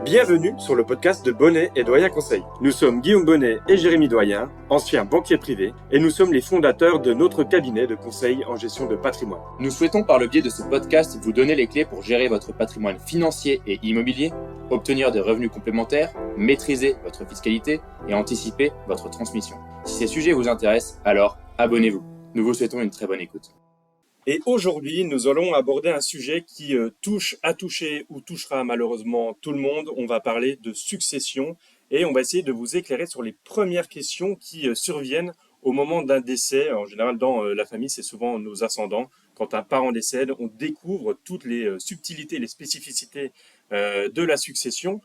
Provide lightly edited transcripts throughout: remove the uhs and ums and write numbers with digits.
Bienvenue sur le podcast de Bonnet et Doyen Conseil. Nous sommes Guillaume Bonnet et Jérémy Doyen, anciens banquiers privés, et nous sommes les fondateurs de notre cabinet de conseil en gestion de patrimoine. Nous souhaitons par le biais de ce podcast vous donner les clés pour gérer votre patrimoine financier et immobilier, obtenir des revenus complémentaires, maîtriser votre fiscalité et anticiper votre transmission. Si ces sujets vous intéressent, alors abonnez-vous. Nous vous souhaitons une très bonne écoute. Et aujourd'hui, nous allons aborder un sujet qui a touché ou touchera malheureusement tout le monde. On va parler de succession et on va essayer de vous éclairer sur les premières questions qui surviennent au moment d'un décès. En général, dans la famille, c'est souvent nos ascendants. Quand un parent décède, on découvre toutes les subtilités, les spécificités de la succession.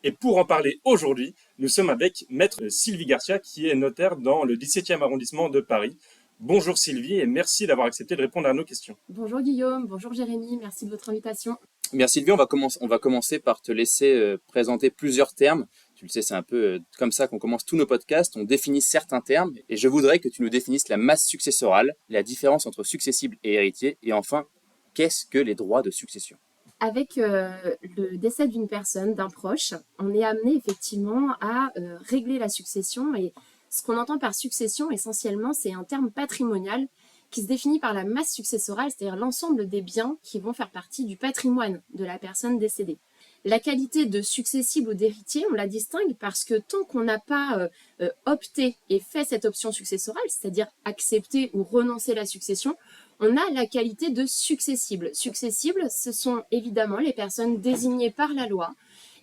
Et pour en parler aujourd'hui, nous sommes avec Maître Sylvie Garcia, qui est notaire dans le 17e arrondissement de Paris. Bonjour Sylvie et merci d'avoir accepté de répondre à nos questions. Bonjour Guillaume, bonjour Jérémy, merci de votre invitation. Bien Sylvie, on va commencer par te laisser présenter plusieurs termes. Tu le sais, c'est un peu comme ça qu'on commence tous nos podcasts. On définit certains termes et je voudrais que tu nous définisses la masse successorale, la différence entre successible et héritier et enfin, qu'est-ce que les droits de succession ? Avec le décès d'une personne, d'un proche, on est amené effectivement à régler la succession et ce qu'on entend par succession, essentiellement, c'est un terme patrimonial qui se définit par la masse successorale, c'est-à-dire l'ensemble des biens qui vont faire partie du patrimoine de la personne décédée. La qualité de successible ou d'héritier, on la distingue parce que tant qu'on n'a pas opté et fait cette option successorale, c'est-à-dire accepter ou renoncer à la succession, on a la qualité de successible. Successible, ce sont évidemment les personnes désignées par la loi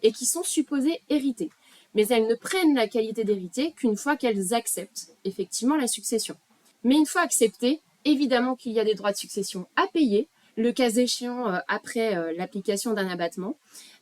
et qui sont supposées hériter. Mais elles ne prennent la qualité d'héritier qu'une fois qu'elles acceptent effectivement la succession. Mais une fois acceptée, évidemment qu'il y a des droits de succession à payer, le cas échéant après l'application d'un abattement,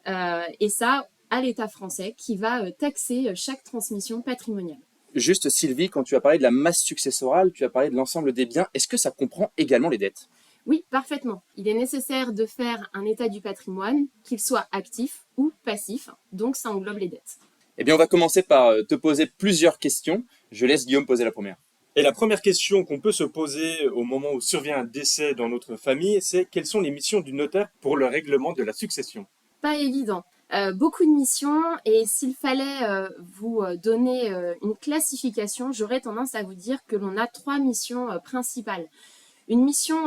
et ça à l'État français qui va taxer chaque transmission patrimoniale. Juste Sylvie, quand tu as parlé de la masse successorale, tu as parlé de l'ensemble des biens, est-ce que ça comprend également les dettes ? Oui, parfaitement. Il est nécessaire de faire un état du patrimoine, qu'il soit actif ou passif, donc ça englobe les dettes. Eh bien, on va commencer par te poser plusieurs questions. Je laisse Guillaume poser la première. Et la première question qu'on peut se poser au moment où survient un décès dans notre famille, c'est quelles sont les missions du notaire pour le règlement de la succession ? Pas évident. Beaucoup de missions et s'il fallait vous donner une classification, j'aurais tendance à vous dire que l'on a 3 missions principales. Une mission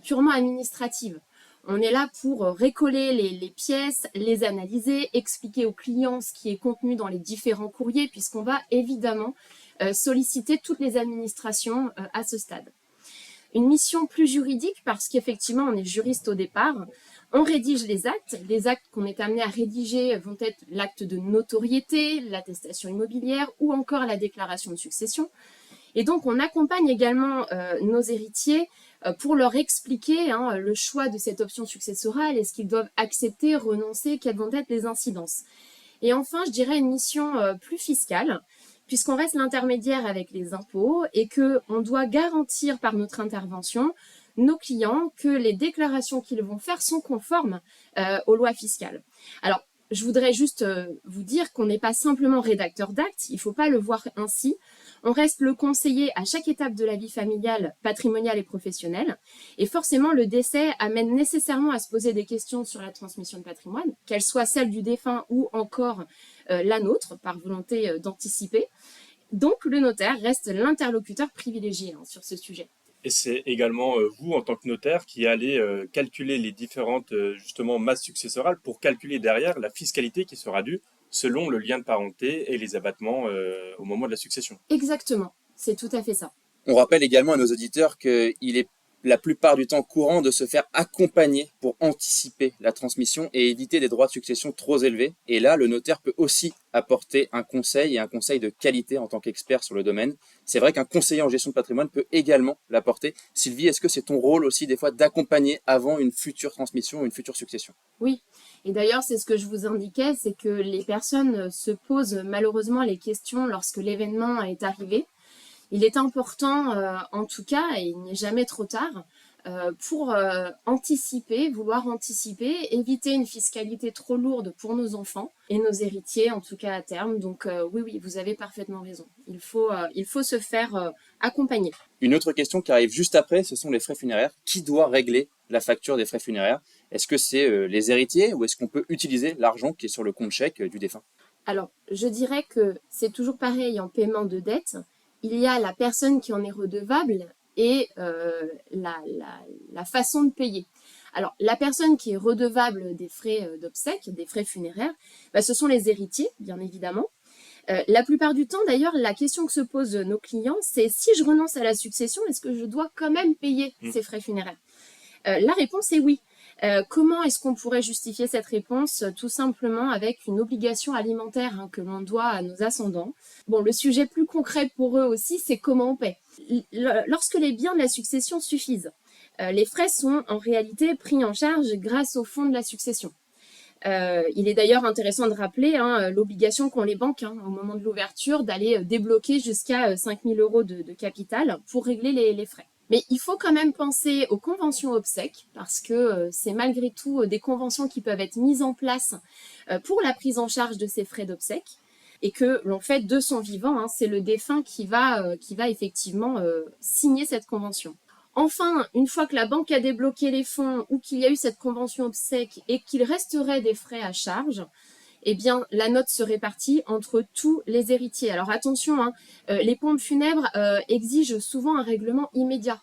purement administrative. On est là pour récoller les pièces, les analyser, expliquer aux clients ce qui est contenu dans les différents courriers, puisqu'on va évidemment solliciter toutes les administrations à ce stade. Une mission plus juridique, parce qu'effectivement, on est juriste au départ. On rédige les actes. Les actes qu'on est amené à rédiger vont être l'acte de notoriété, l'attestation immobilière ou encore la déclaration de succession. Et donc, on accompagne également nos héritiers pour leur expliquer le choix de cette option successorale, est-ce qu'ils doivent accepter, renoncer, quelles vont être les incidences. Et enfin, je dirais une mission plus fiscale, puisqu'on reste l'intermédiaire avec les impôts et qu'on doit garantir par notre intervention nos clients que les déclarations qu'ils vont faire sont conformes aux lois fiscales. Alors, je voudrais juste vous dire qu'on n'est pas simplement rédacteur d'actes, il ne faut pas le voir ainsi. On reste le conseiller à chaque étape de la vie familiale, patrimoniale et professionnelle. Et forcément, le décès amène nécessairement à se poser des questions sur la transmission de patrimoine, qu'elle soit celle du défunt ou encore la nôtre, par volonté d'anticiper. Donc, le notaire reste l'interlocuteur privilégié sur ce sujet. Et c'est également vous, en tant que notaire, qui allez calculer les différentes justement masses successorales pour calculer derrière la fiscalité qui sera due selon le lien de parenté et les abattements au moment de la succession. Exactement, c'est tout à fait ça. On rappelle également à nos auditeurs qu'il est la plupart du temps courant de se faire accompagner pour anticiper la transmission et éviter des droits de succession trop élevés. Et là, le notaire peut aussi apporter un conseil et un conseil de qualité en tant qu'expert sur le domaine. C'est vrai qu'un conseiller en gestion de patrimoine peut également l'apporter. Sylvie, est-ce que c'est ton rôle aussi des fois d'accompagner avant une future transmission ou une future succession ? Oui, et d'ailleurs c'est ce que je vous indiquais, c'est que les personnes se posent malheureusement les questions lorsque l'événement est arrivé. Il est important, en tout cas, et il n'est jamais trop tard, pour anticiper, vouloir anticiper, éviter une fiscalité trop lourde pour nos enfants et nos héritiers, en tout cas à terme. Donc oui, vous avez parfaitement raison. Il faut se faire accompagner. Une autre question qui arrive juste après, ce sont les frais funéraires. Qui doit régler la facture des frais funéraires ? Est-ce que c'est les héritiers ou est-ce qu'on peut utiliser l'argent qui est sur le compte chèque du défunt? Alors, je dirais que c'est toujours pareil en paiement de dette. Il y a la personne qui en est redevable et la façon de payer. Alors, la personne qui est redevable des frais d'obsèques, des frais funéraires, ce sont les héritiers, bien évidemment. La plupart du temps, d'ailleurs, la question que se posent nos clients, c'est si je renonce à la succession, est-ce que je dois quand même payer ces frais funéraires? La réponse est oui. Comment est-ce qu'on pourrait justifier cette réponse? Tout simplement avec une obligation alimentaire que l'on doit à nos ascendants. Bon, le sujet plus concret pour eux aussi, c'est comment on paie. Lorsque les biens de la succession suffisent, les frais sont en réalité pris en charge grâce au fonds de la succession. Il est d'ailleurs intéressant de rappeler l'obligation qu'ont les banques au moment de l'ouverture d'aller débloquer jusqu'à 5 000 € de capital pour régler les frais. Mais il faut quand même penser aux conventions obsèques parce que c'est malgré tout des conventions qui peuvent être mises en place pour la prise en charge de ces frais d'obsèques et que l'on fait de son vivant. C'est le défunt qui va effectivement signer cette convention. Enfin, une fois que la banque a débloqué les fonds ou qu'il y a eu cette convention obsèque et qu'il resterait des frais à charge, eh bien, la note se répartit entre tous les héritiers. Alors attention, les pompes funèbres exigent souvent un règlement immédiat.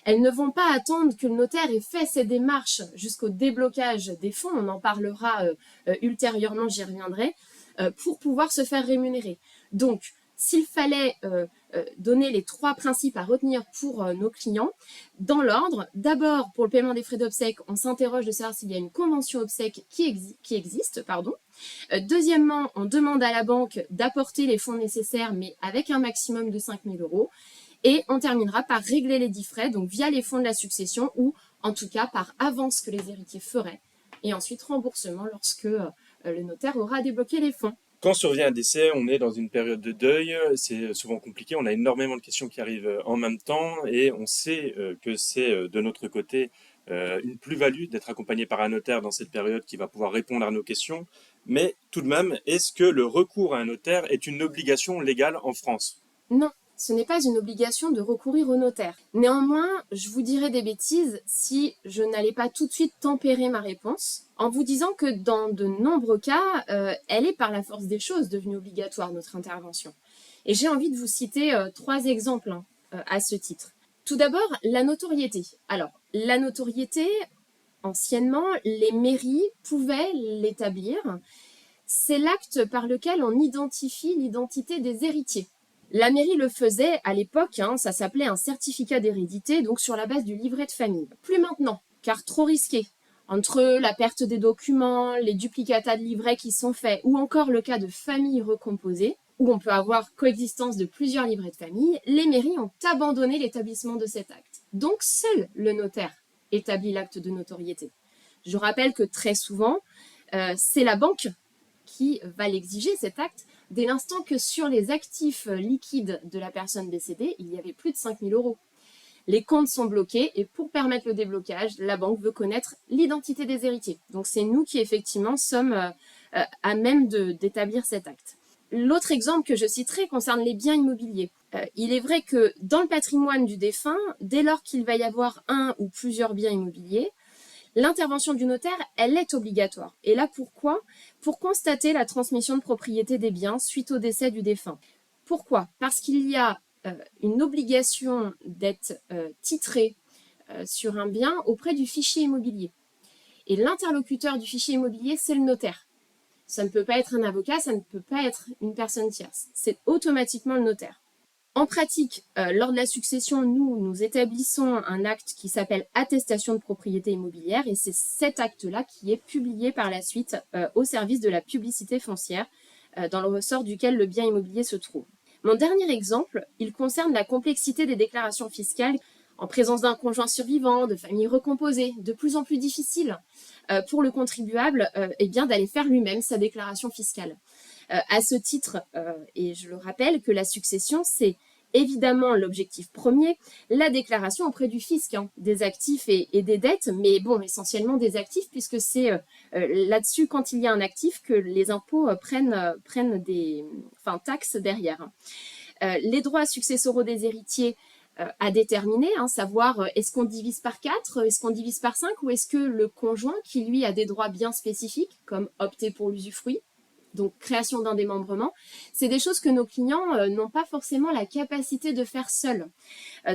Elles ne vont pas attendre que le notaire ait fait ses démarches jusqu'au déblocage des fonds, on en parlera ultérieurement, j'y reviendrai, pour pouvoir se faire rémunérer. Donc, s'il fallait donner les 3 principes à retenir pour nos clients, dans l'ordre, d'abord, pour le paiement des frais d'obsèques, on s'interroge de savoir s'il y a une convention obsèque qui existe. Deuxièmement, on demande à la banque d'apporter les fonds nécessaires, mais avec un maximum de 5 000 €. Et on terminera par régler les 10 frais, donc via les fonds de la succession, ou en tout cas par avance que les héritiers feraient. Et ensuite, remboursement lorsque le notaire aura débloqué les fonds. Quand survient un décès, on est dans une période de deuil, c'est souvent compliqué, on a énormément de questions qui arrivent en même temps et on sait que c'est de notre côté une plus-value d'être accompagné par un notaire dans cette période qui va pouvoir répondre à nos questions. Mais tout de même, est-ce que le recours à un notaire est une obligation légale en France? Non, ce n'est pas une obligation de recourir au notaire. Néanmoins, je vous dirais des bêtises si je n'allais pas tout de suite tempérer ma réponse en vous disant que dans de nombreux cas, elle est par la force des choses devenue obligatoire, notre intervention. Et j'ai envie de vous citer 3 exemples à ce titre. Tout d'abord, la notoriété. Alors, la notoriété, anciennement, les mairies pouvaient l'établir. C'est l'acte par lequel on identifie l'identité des héritiers. La mairie le faisait à l'époque, ça s'appelait un certificat d'hérédité, donc sur la base du livret de famille. Plus maintenant, car trop risqué. Entre la perte des documents, les duplicata de livrets qui sont faits, ou encore le cas de familles recomposées, où on peut avoir coexistence de plusieurs livrets de famille, les mairies ont abandonné l'établissement de cet acte. Donc seul le notaire établit l'acte de notoriété. Je rappelle que très souvent, c'est la banque qui va l'exiger, cet acte, dès l'instant que sur les actifs liquides de la personne décédée, il y avait plus de 5 000 €. Les comptes sont bloqués et pour permettre le déblocage, la banque veut connaître l'identité des héritiers. Donc c'est nous qui effectivement sommes à même d'établir cet acte. L'autre exemple que je citerai concerne les biens immobiliers. Il est vrai que dans le patrimoine du défunt, dès lors qu'il va y avoir un ou plusieurs biens immobiliers, l'intervention du notaire, elle est obligatoire. Et là, pourquoi? Pour constater la transmission de propriété des biens suite au décès du défunt. Pourquoi? Parce qu'il y a une obligation d'être titré sur un bien auprès du fichier immobilier. Et l'interlocuteur du fichier immobilier, c'est le notaire. Ça ne peut pas être un avocat, ça ne peut pas être une personne tierce. C'est automatiquement le notaire. En pratique, lors de la succession, nous établissons un acte qui s'appelle attestation de propriété immobilière et c'est cet acte-là qui est publié par la suite au service de la publicité foncière dans le ressort duquel le bien immobilier se trouve. Mon dernier exemple, il concerne la complexité des déclarations fiscales en présence d'un conjoint survivant, de familles recomposées, de plus en plus difficile pour le contribuable d'aller faire lui-même sa déclaration fiscale. À ce titre, et je le rappelle, que la succession, c'est évidemment l'objectif premier, la déclaration auprès du fisc des actifs et des dettes, mais bon, essentiellement des actifs, puisque c'est là-dessus, quand il y a un actif, que les impôts prennent des taxes derrière. Les droits successoraux des héritiers, à déterminer, hein, savoir est-ce qu'on divise par 4, est-ce qu'on divise par 5 ou est-ce que le conjoint qui lui a des droits bien spécifiques comme opter pour l'usufruit, donc création d'un démembrement, c'est des choses que nos clients n'ont pas forcément la capacité de faire seuls.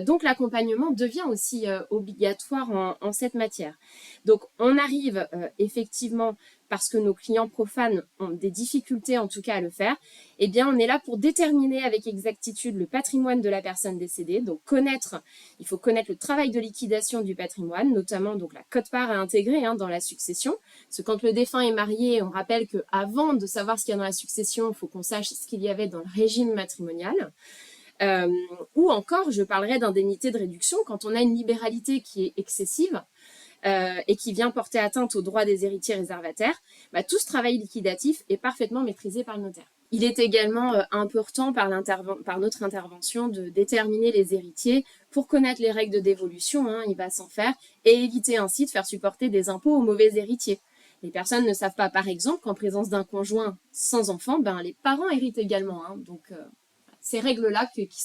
Donc l'accompagnement devient aussi obligatoire en cette matière. Donc on arrive effectivement, parce que nos clients profanes ont des difficultés en tout cas à le faire, eh bien on est là pour déterminer avec exactitude le patrimoine de la personne décédée. Donc il faut connaître le travail de liquidation du patrimoine, notamment donc la quote-part à intégrer dans la succession. Parce que quand le défunt est marié, on rappelle qu'avant de savoir ce qu'il y a dans la succession, il faut qu'on sache ce qu'il y avait dans le régime matrimonial. Ou encore, je parlerai d'indemnité de réduction quand on a une libéralité qui est excessive et qui vient porter atteinte aux droits des héritiers réservataires. Tout ce travail liquidatif est parfaitement maîtrisé par le notaire. Il est également important par notre intervention de déterminer les héritiers pour connaître les règles de dévolution, il va s'en faire, et éviter ainsi de faire supporter des impôts aux mauvais héritiers. Les personnes ne savent pas, par exemple, qu'en présence d'un conjoint sans enfant, les parents héritent également. Donc, ces règles-là qui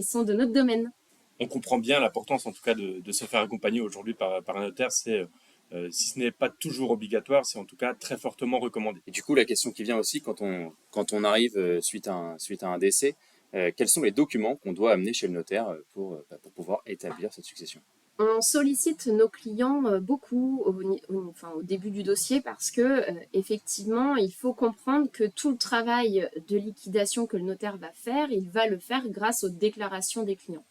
sont de notre domaine. On comprend bien l'importance en tout cas de se faire accompagner aujourd'hui par un notaire. C'est, si ce n'est pas toujours obligatoire, c'est en tout cas très fortement recommandé. Et du coup, la question qui vient aussi quand on arrive suite à un décès, quels sont les documents qu'on doit amener chez le notaire pour pouvoir établir cette succession? On sollicite nos clients beaucoup au début du dossier parce que effectivement, il faut comprendre que tout le travail de liquidation que le notaire va faire, il va le faire grâce aux déclarations des clients.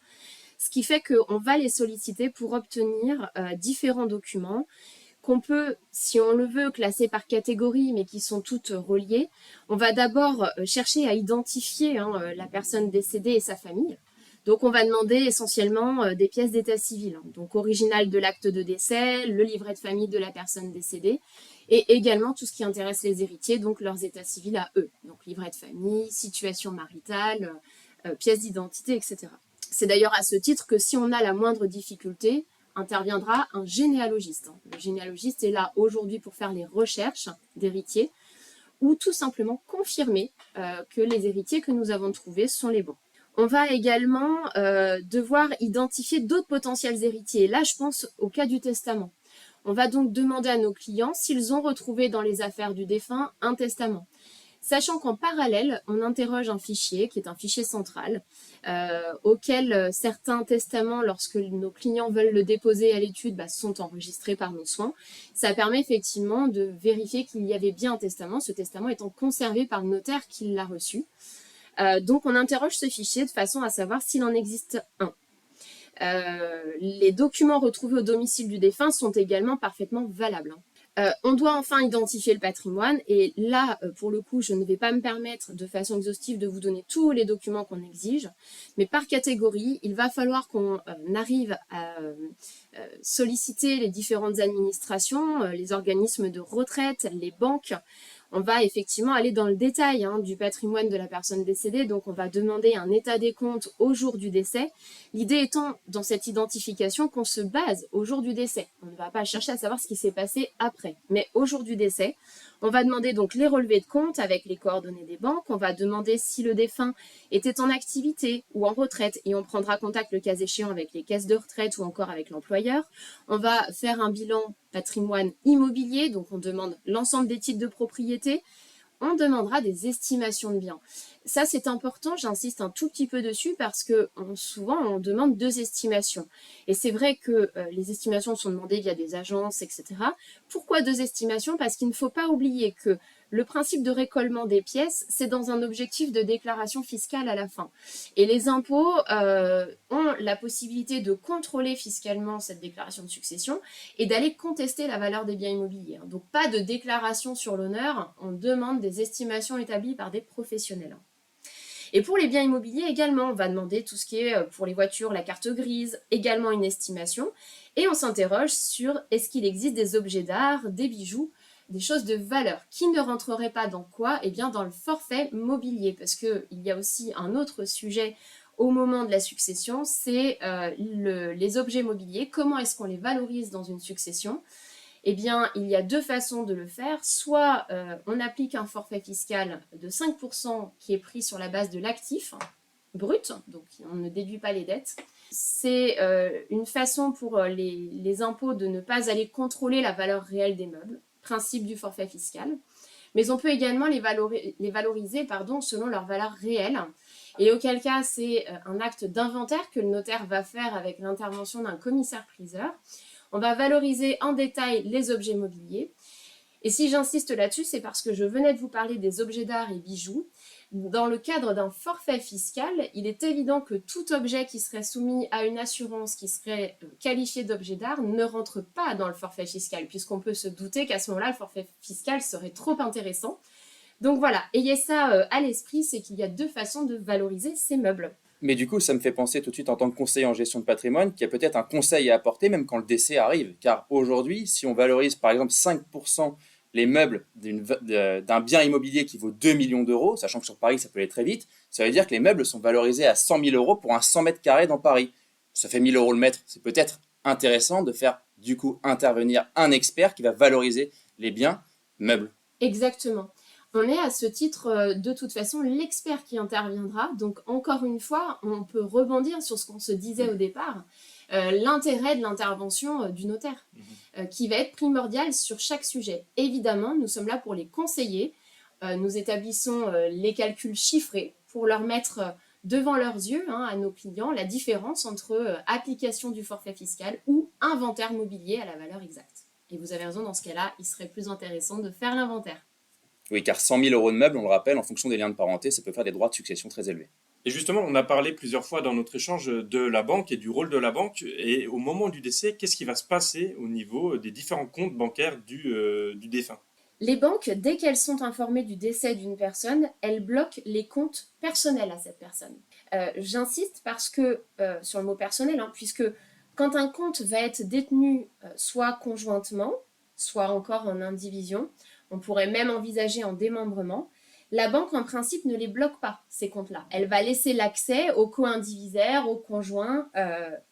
Ce qui fait qu'on va les solliciter pour obtenir différents documents qu'on peut, si on le veut, classer par catégorie, mais qui sont toutes reliées. On va d'abord chercher à identifier la personne décédée et sa famille. Donc, on va demander essentiellement des pièces d'état civil, donc original de l'acte de décès, le livret de famille de la personne décédée, et également tout ce qui intéresse les héritiers, donc leurs états civils à eux, donc livret de famille, situation maritale, pièces d'identité, etc. C'est d'ailleurs à ce titre que si on a la moindre difficulté, interviendra un généalogiste. Le généalogiste est là aujourd'hui pour faire les recherches d'héritiers ou tout simplement confirmer que les héritiers que nous avons trouvés sont les bons. On va également devoir identifier d'autres potentiels héritiers. Là, je pense au cas du testament. On va donc demander à nos clients s'ils ont retrouvé dans les affaires du défunt un testament. Sachant qu'en parallèle, on interroge un fichier qui est un fichier central auquel certains testaments, lorsque nos clients veulent le déposer à l'étude, sont enregistrés par nos soins. Ça permet effectivement de vérifier qu'il y avait bien un testament, ce testament étant conservé par le notaire qui l'a reçu. Donc on interroge ce fichier de façon à savoir s'il en existe un. Les documents retrouvés au domicile du défunt sont également parfaitement valables. On doit enfin identifier le patrimoine et là, pour le coup, je ne vais pas me permettre de façon exhaustive de vous donner tous les documents qu'on exige, mais par catégorie, il va falloir qu'on arrive à solliciter les différentes administrations, les organismes de retraite, les banques. On va effectivement aller dans le détail du patrimoine de la personne décédée, donc on va demander un état des comptes au jour du décès. L'idée étant, dans cette identification, qu'on se base au jour du décès. On ne va pas chercher à savoir ce qui s'est passé après, mais au jour du décès. On va demander donc les relevés de compte avec les coordonnées des banques. On va demander si le défunt était en activité ou en retraite et on prendra contact le cas échéant avec les caisses de retraite ou encore avec l'employeur. On va faire un bilan patrimoine immobilier, donc on demande l'ensemble des titres de propriété. On demandera des estimations de biens. Ça, c'est important, j'insiste un tout petit peu dessus parce que souvent, on demande 2 estimations. Et c'est vrai que les estimations sont demandées via des agences, etc. Pourquoi 2 estimations? Parce qu'il ne faut pas oublier que le principe de récolement des pièces, c'est dans un objectif de déclaration fiscale à la fin. Et les impôts ont la possibilité de contrôler fiscalement cette déclaration de succession et d'aller contester la valeur des biens immobiliers. Donc pas de déclaration sur l'honneur, on demande des estimations établies par des professionnels. Et pour les biens immobiliers également, on va demander tout ce qui est pour les voitures, la carte grise, également une estimation. Et on s'interroge sur est-ce qu'il existe des objets d'art, des bijoux, des choses de valeur qui ne rentreraient pas dans quoi? Eh bien dans le forfait mobilier, parce qu'il y a aussi un autre sujet au moment de la succession, c'est les objets mobiliers. Comment est-ce qu'on les valorise dans une succession? Eh bien, il y a 2 façons de le faire. Soit on applique un forfait fiscal de 5% qui est pris sur la base de l'actif, brut, donc on ne déduit pas les dettes. C'est une façon pour les impôts de ne pas aller contrôler la valeur réelle des meubles, principe du forfait fiscal. Mais on peut également les valoriser selon leur valeur réelle. Et auquel cas, c'est un acte d'inventaire que le notaire va faire avec l'intervention d'un commissaire-priseur. On va valoriser en détail les objets mobiliers. Et si j'insiste là-dessus, c'est parce que je venais de vous parler des objets d'art et bijoux. Dans le cadre d'un forfait fiscal, il est évident que tout objet qui serait soumis à une assurance qui serait qualifié d'objet d'art ne rentre pas dans le forfait fiscal, puisqu'on peut se douter qu'à ce moment-là, le forfait fiscal serait trop intéressant. Donc voilà, ayez ça à l'esprit, c'est qu'il y a deux façons de valoriser ces meubles. Mais du coup, ça me fait penser tout de suite en tant que conseiller en gestion de patrimoine qu'il y a peut-être un conseil à apporter même quand le décès arrive. Car aujourd'hui, si on valorise par exemple 5% les meubles d'un bien immobilier qui vaut 2 millions d'euros, sachant que sur Paris ça peut aller très vite, ça veut dire que les meubles sont valorisés à 100 000 euros pour un 100 mètres carrés dans Paris. Ça fait 1 000 euros le mètre. C'est peut-être intéressant de faire du coup intervenir un expert qui va valoriser les biens meubles. Exactement. On est à ce titre, de toute façon, l'expert qui interviendra. Donc, encore une fois, on peut rebondir sur ce qu'on se disait au départ, l'intérêt de l'intervention du notaire, qui va être primordial sur chaque sujet. Évidemment, nous sommes là pour les conseiller. Nous établissons les calculs chiffrés pour leur mettre devant leurs yeux, à nos clients, la différence entre application du forfait fiscal ou inventaire mobilier à la valeur exacte. Et vous avez raison, dans ce cas-là, il serait plus intéressant de faire l'inventaire. Oui, car 100 000 euros de meubles, on le rappelle, en fonction des liens de parenté, ça peut faire des droits de succession très élevés. Et justement, on a parlé plusieurs fois dans notre échange de la banque et du rôle de la banque. Et au moment du décès, qu'est-ce qui va se passer au niveau des différents comptes bancaires du défunt? Les banques, dès qu'elles sont informées du décès d'une personne, elles bloquent les comptes personnels à cette personne. J'insiste parce que, sur le mot personnel, puisque quand un compte va être détenu soit conjointement, soit encore en indivision, on pourrait même envisager en démembrement, la banque en principe ne les bloque pas, ces comptes-là. Elle va laisser l'accès aux co-indivisaires, aux conjoints,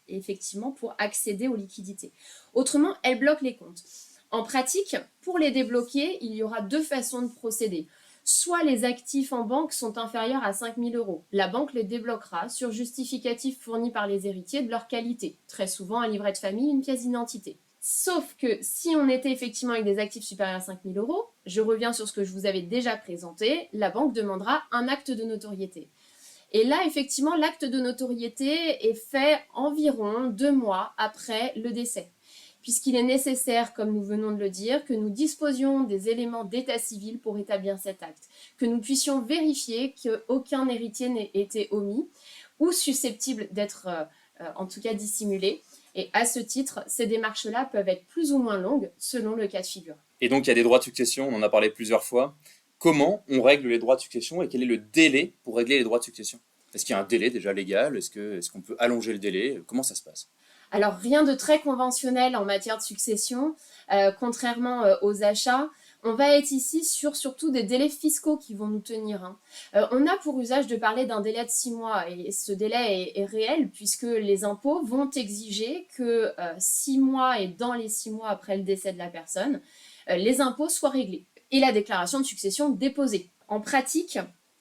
effectivement, pour accéder aux liquidités. Autrement, elle bloque les comptes. En pratique, pour les débloquer, il y aura deux façons de procéder. Soit les actifs en banque sont inférieurs à 5 000 euros. La banque les débloquera sur justificatif fourni par les héritiers de leur qualité. Très souvent, un livret de famille, une pièce d'identité. Sauf que si on était effectivement avec des actifs supérieurs à 5 000 euros, je reviens sur ce que je vous avais déjà présenté, la banque demandera un acte de notoriété. Et là, effectivement, l'acte de notoriété est fait environ 2 mois après le décès, puisqu'il est nécessaire, comme nous venons de le dire, que nous disposions des éléments d'état civil pour établir cet acte, que nous puissions vérifier qu'aucun héritier n'ait été omis ou susceptible d'être en tout cas dissimulé. Et à ce titre, ces démarches-là peuvent être plus ou moins longues selon le cas de figure. Et donc il y a des droits de succession, on en a parlé plusieurs fois. Comment on règle les droits de succession et quel est le délai pour régler les droits de succession? Est-ce qu'il y a un délai déjà légal? Est-ce qu'on peut allonger le délai? Comment ça se passe? Alors, rien de très conventionnel en matière de succession, contrairement aux achats. On va être ici sur surtout des délais fiscaux qui vont nous tenir. On a pour usage de parler d'un délai de 6 mois et ce délai est réel puisque les impôts vont exiger que 6 mois et dans les 6 mois après le décès de la personne, les impôts soient réglés et la déclaration de succession déposée. En pratique,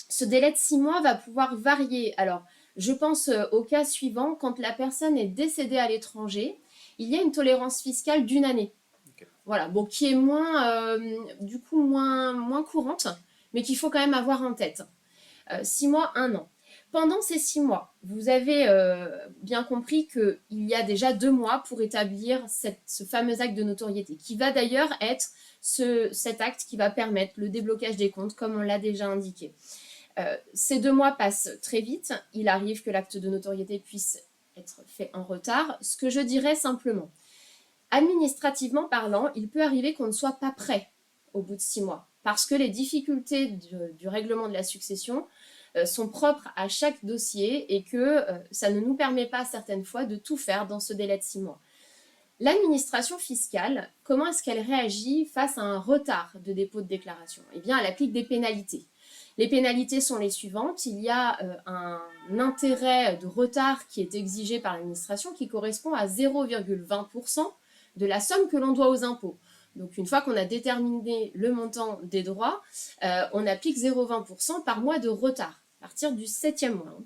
ce délai de 6 mois va pouvoir varier. Alors, je pense au cas suivant, quand la personne est décédée à l'étranger, il y a une tolérance fiscale d'1 année. Okay. Voilà, bon, qui est moins courante, mais qu'il faut quand même avoir en tête. 6 mois, 1 an. Pendant ces 6 mois, vous avez bien compris qu'il y a déjà 2 mois pour établir ce fameux acte de notoriété, qui va d'ailleurs être cet acte qui va permettre le déblocage des comptes, comme on l'a déjà indiqué. Ces 2 mois passent très vite. Il arrive que l'acte de notoriété puisse être fait en retard. Ce que je dirais simplement, administrativement parlant, il peut arriver qu'on ne soit pas prêt au bout de 6 mois parce que les difficultés du règlement de la succession sont propres à chaque dossier et que ça ne nous permet pas certaines fois de tout faire dans ce délai de 6 mois. L'administration fiscale, comment est-ce qu'elle réagit face à un retard de dépôt de déclaration? Eh bien, elle applique des pénalités. Les pénalités sont les suivantes. Il y a un intérêt de retard qui est exigé par l'administration qui correspond à 0,20% de la somme que l'on doit aux impôts. Donc, une fois qu'on a déterminé le montant des droits, on applique 0,20% par mois de retard, à partir du 7e mois.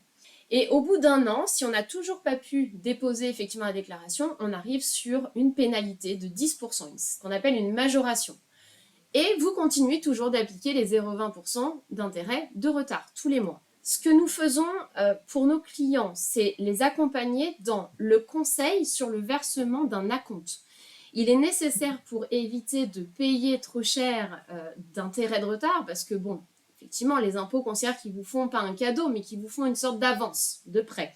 Et au bout d'un an, si on n'a toujours pas pu déposer effectivement la déclaration, on arrive sur une pénalité de 10%, ce qu'on appelle une majoration. Et vous continuez toujours d'appliquer les 0,20% d'intérêt de retard tous les mois. Ce que nous faisons pour nos clients, c'est les accompagner dans le conseil sur le versement d'un acompte. Il est nécessaire pour éviter de payer trop cher d'intérêt de retard, parce que bon, effectivement, les impôts considèrent qu'ils vous font pas un cadeau, mais qu'ils vous font une sorte d'avance, de prêt.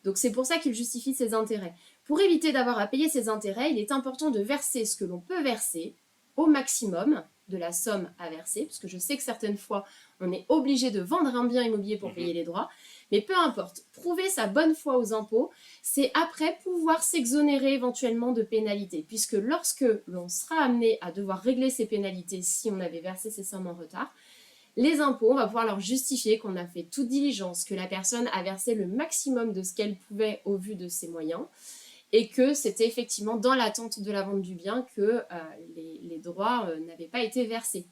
Donc c'est pour ça qu'ils justifient ces intérêts. Pour éviter d'avoir à payer ces intérêts, il est important de verser ce que l'on peut verser au maximum de la somme à verser, parce que je sais que certaines fois, on est obligé de vendre un bien immobilier pour payer les droits, mais peu importe, prouver sa bonne foi aux impôts, c'est après pouvoir s'exonérer éventuellement de pénalités, puisque lorsque l'on sera amené à devoir régler ces pénalités si on avait versé ces sommes en retard, les impôts, on va pouvoir leur justifier qu'on a fait toute diligence, que la personne a versé le maximum de ce qu'elle pouvait au vu de ses moyens, et que c'était effectivement dans l'attente de la vente du bien que les droits n'avaient pas été versés.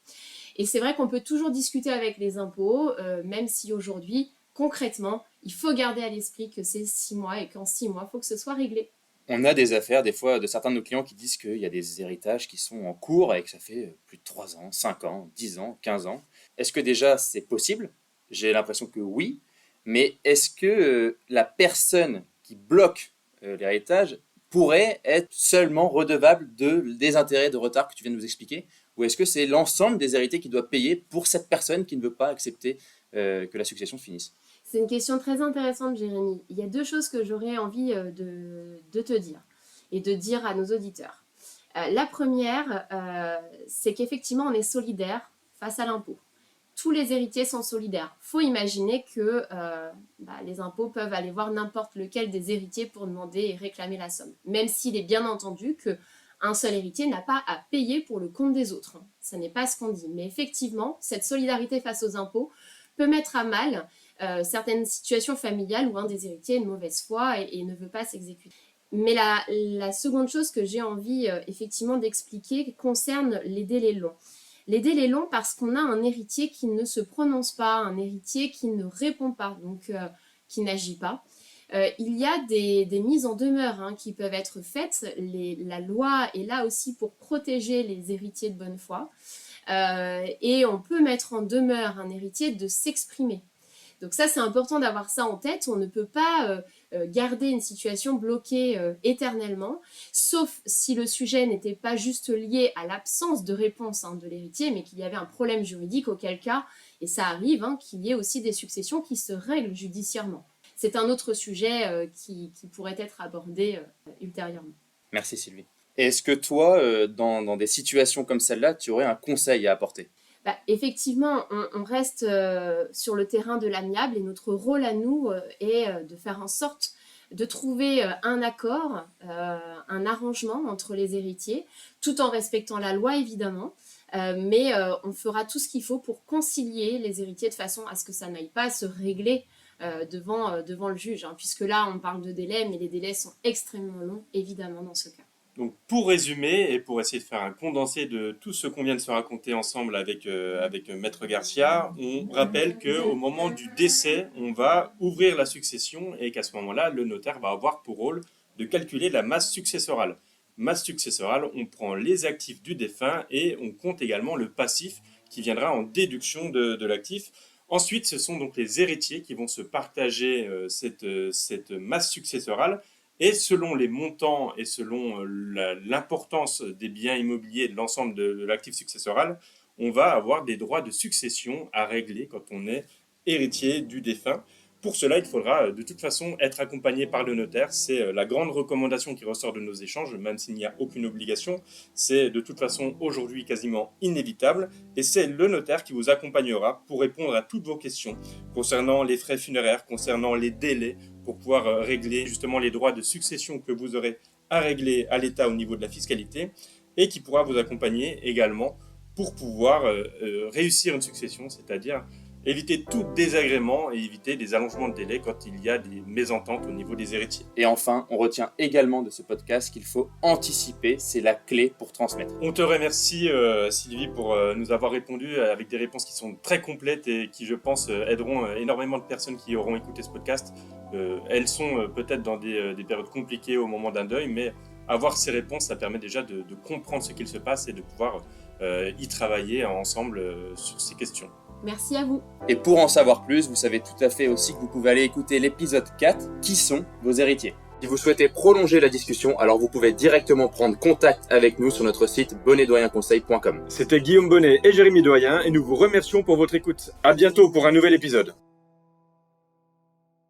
Et c'est vrai qu'on peut toujours discuter avec les impôts, même si aujourd'hui, concrètement, il faut garder à l'esprit que c'est 6 mois et qu'en 6 mois, il faut que ce soit réglé. On a des affaires, des fois, de certains de nos clients qui disent qu'il y a des héritages qui sont en cours et que ça fait plus de 3 ans, 5 ans, 10 ans, 15 ans. Est-ce que déjà c'est possible? J'ai l'impression que oui, mais est-ce que la personne qui bloque l'héritage pourrait être seulement redevable des intérêts de retard que tu viens de nous expliquer? Ou est-ce que c'est l'ensemble des héritiers qui doit payer pour cette personne qui ne veut pas accepter que la succession finisse? C'est une question très intéressante, Jérémy. Il y a 2 choses que j'aurais envie de te dire et de dire à nos auditeurs. La première, c'est qu'effectivement, on est solidaire face à l'impôt. Tous les héritiers sont solidaires. Il faut imaginer que les impôts peuvent aller voir n'importe lequel des héritiers pour demander et réclamer la somme. Même s'il est bien entendu qu'un seul héritier n'a pas à payer pour le compte des autres. Ce n'est pas ce qu'on dit. Mais effectivement, cette solidarité face aux impôts peut mettre à mal certaines situations familiales où un des héritiers est de mauvaise foi et ne veut pas s'exécuter. Mais la seconde chose que j'ai envie effectivement d'expliquer concerne les délais longs. Les délais longs parce qu'on a un héritier qui ne se prononce pas, un héritier qui ne répond pas, donc qui n'agit pas. Il y a des mises en demeure qui peuvent être faites. La loi est là aussi pour protéger les héritiers de bonne foi. Et on peut mettre en demeure un héritier de s'exprimer. Donc ça, c'est important d'avoir ça en tête. On ne peut pas garder une situation bloquée éternellement, sauf si le sujet n'était pas juste lié à l'absence de réponse de l'héritier, mais qu'il y avait un problème juridique, auquel cas, et ça arrive, qu'il y ait aussi des successions qui se règlent judiciairement. C'est un autre sujet qui pourrait être abordé ultérieurement. Merci Sylvie. Est-ce que toi, dans des situations comme celle-là, tu aurais un conseil à apporter? Effectivement, on reste sur le terrain de l'amiable et notre rôle à nous est de faire en sorte de trouver un accord, un arrangement entre les héritiers, tout en respectant la loi évidemment, mais on fera tout ce qu'il faut pour concilier les héritiers de façon à ce que ça n'aille pas se régler devant le juge, puisque là on parle de délais, mais les délais sont extrêmement longs évidemment dans ce cas. Donc pour résumer et pour essayer de faire un condensé de tout ce qu'on vient de se raconter ensemble avec Maître Garcia, on rappelle qu'au moment du décès, on va ouvrir la succession et qu'à ce moment-là, le notaire va avoir pour rôle de calculer la masse successorale. Masse successorale, on prend les actifs du défunt et on compte également le passif qui viendra en déduction de l'actif. Ensuite, ce sont donc les héritiers qui vont se partager cette masse successorale. Et selon les montants et selon l'importance des biens immobiliers et de l'ensemble de l'actif successoral, on va avoir des droits de succession à régler quand on est héritier du défunt. Pour cela, il faudra de toute façon être accompagné par le notaire. C'est la grande recommandation qui ressort de nos échanges, même s'il n'y a aucune obligation. C'est de toute façon aujourd'hui quasiment inévitable. Et c'est le notaire qui vous accompagnera pour répondre à toutes vos questions concernant les frais funéraires, concernant les délais, pour pouvoir régler justement les droits de succession que vous aurez à régler à l'État au niveau de la fiscalité, et qui pourra vous accompagner également pour pouvoir réussir une succession, c'est-à-dire éviter tout désagrément et éviter des allongements de délai quand il y a des mésententes au niveau des héritiers. Et enfin, on retient également de ce podcast qu'il faut anticiper, c'est la clé pour transmettre. On te remercie Sylvie pour nous avoir répondu avec des réponses qui sont très complètes et qui, je pense, aideront énormément de personnes qui auront écouté ce podcast. Elles sont peut-être dans des périodes compliquées au moment d'un deuil, mais avoir ces réponses, ça permet déjà de comprendre ce qu'il se passe et de pouvoir y travailler ensemble sur ces questions. Merci à vous. Et pour en savoir plus, vous savez tout à fait aussi que vous pouvez aller écouter l'épisode 4, Qui sont vos héritiers ? Si vous souhaitez prolonger la discussion, alors vous pouvez directement prendre contact avec nous sur notre site bonnetdoyenconseil.com. C'était Guillaume Bonnet et Jérémy Doyen et nous vous remercions pour votre écoute. À bientôt pour un nouvel épisode.